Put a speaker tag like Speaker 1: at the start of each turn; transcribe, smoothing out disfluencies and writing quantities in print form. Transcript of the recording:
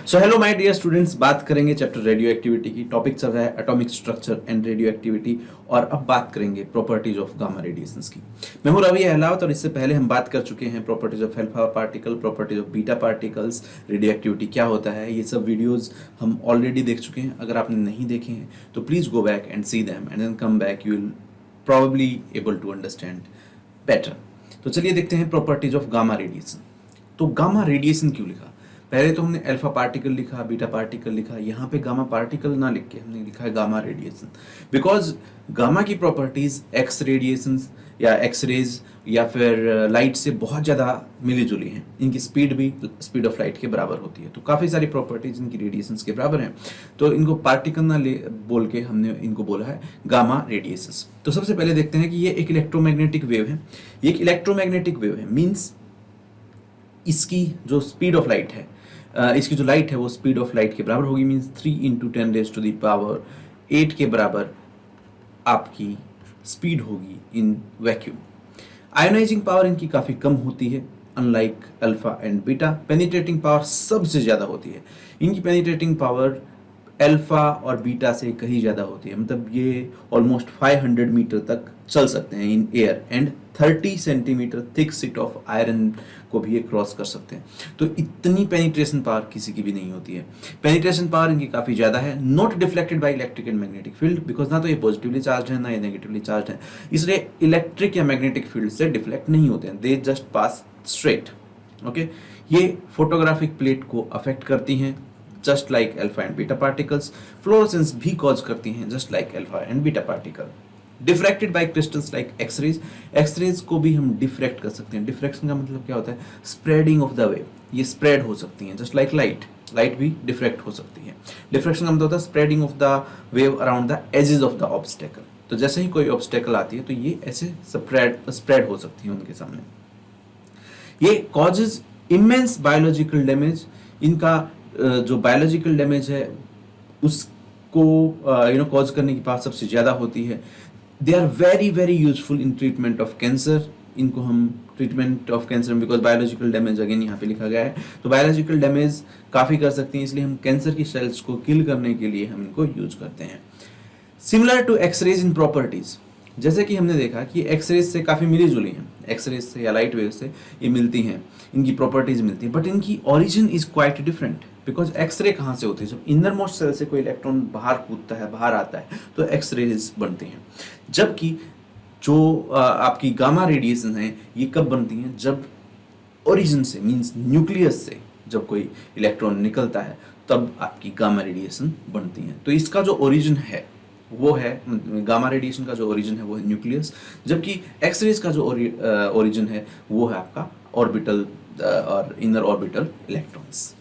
Speaker 1: So hello my dear students, बात करेंगे chapter radioactivity की। टॉपिक चल रहा है atomic structure and radioactivity, और अब बात करेंगे प्रॉपर्टीज ऑफ गामा रेडिएशंस की। मैं हूं रवि अहलावत, और इससे पहले हम बात कर चुके हैं properties of alpha particle, properties of beta particles, radio activity क्या होता है। ये सब वीडियोज हम ऑलरेडी देख चुके हैं। अगर आपने नहीं देखे हैं तो please go back and see them and then come back, you will probably able to understand better। तो चलिए देखते हैं प्रॉपर्टीज ऑफ गामा रेडिएशन। तो गामा रेडिएशन क्यों लिखा? पहले तो हमने अल्फा पार्टिकल लिखा, बीटा पार्टिकल लिखा, यहाँ पे गामा पार्टिकल ना लिख के हमने लिखा है गामा रेडिएशन, बिकॉज गामा की प्रॉपर्टीज एक्स रेडिएशन या एक्स रेज या फिर लाइट से बहुत ज़्यादा मिली जुली हैं। इनकी स्पीड भी स्पीड ऑफ लाइट के बराबर होती है। तो काफ़ी सारी प्रॉपर्टीज इनकी रेडिएशंस के बराबर हैं, तो इनको पार्टिकल ना ले बोल के हमने इनको बोला है गामा रेडिएशंस। तो सबसे पहले देखते हैं कि ये एक इलेक्ट्रोमैग्नेटिक वेव है। ये एक इलेक्ट्रोमैग्नेटिक वेव है, मीन्स इसकी जो स्पीड ऑफ लाइट है, इसकी जो लाइट है वो स्पीड ऑफ लाइट के बराबर होगी, मीन्स 3 × 10⁸ के बराबर आपकी स्पीड होगी इन वैक्यूम। आयोनाइजिंग पावर इनकी काफ़ी कम होती है, unlike alpha and beta. Penetrating power सबसे ज़्यादा होती है। इनकी पेनिट्रेटिंग पावर अल्फा और बीटा से कहीं ज़्यादा होती है, मतलब ये ऑलमोस्ट 500 मीटर तक चल सकते हैं in air, and 30 centimetre thick sheet of iron को भी ये क्रॉस कर सकते हैं। तो इतनी पेनिट्रेशन पावर किसी की भी नहीं होती है। पेनिट्रेशन पावर इनकी काफ़ी ज़्यादा है। Not deflected by electric and magnetic field, because ना तो ये पॉजिटिवली चार्ज है ना ये नेगेटिवली चार्ज है, इसलिए इलेक्ट्रिक या मैग्नेटिक फील्ड से डिफ्लेक्ट नहीं होते हैं, they just pass straight. Okay, ये फोटोग्राफिक प्लेट को अफेक्ट करती हैं just like alpha and beta particles. Fluorescence भी कॉज करती हैं just like alpha and beta particle. Diffracted by crystals like X rays. X rays को भी हम डिफ्रैक्ट कर सकते हैं। डिफ्रैक्शन का मतलब क्या होता है? Spreading of the wave. ये स्प्रेड हो सकती हैं जस्ट लाइक लाइट। लाइट भी डिफ्रैक्ट हो सकती है। डिफ्रैक्शन का मतलब होता है spreading of the wave around the edges of the obstacle. तो जैसे ही कोई ऑब्स्टेकल आती है तो ये ऐसे स्प्रेड हो सकती है उनके सामने। ये कॉजेज इमेंस बायोलॉजिकल डैमेज। इनका जो बायोलॉजिकल डैमेज है उसको कॉज करने की बात सबसे ज़्यादा होती है। They are very very useful in treatment of cancer. इनको हम treatment of cancer, because biological damage again यहाँ पे लिखा गया है, तो बायोलॉजिकल डैमेज काफ़ी कर सकती हैं, इसलिए हम कैंसर की सेल्स को किल करने के लिए हम इनको यूज करते हैं। Similar to X rays in properties, जैसे कि हमने देखा कि एक्सरेज से काफ़ी मिली जुली हैं, एक्सरेज से या लाइट वेव से ये मिलती हैं, इनकी प्रॉपर्टीज मिलती हैं, बट इनकी origin is quite different. Because X ray कहाँ से होती है? जब इनर मोस्ट सेल से कोई इलेक्ट्रॉन बाहर कूदता है, बाहर आता है, तो एक्सरेज बनती हैं। जबकि जो आपकी गामा रेडिएशन है ये कब बनती हैं? जब ओरिजिन से, मीन्स न्यूक्लियस से जब कोई इलेक्ट्रॉन निकलता है तब आपकी गामा रेडिएशन बनती हैं। तो इसका जो ओरिजिन है वो है, गामा रेडिएशन का जो ओरिजिन है वो है न्यूक्लियस, जबकि एक्सरेज का जो ओरिजिन है वो है आपका ऑर्बिटल और इनर ऑर्बिटल इलेक्ट्रॉन्स।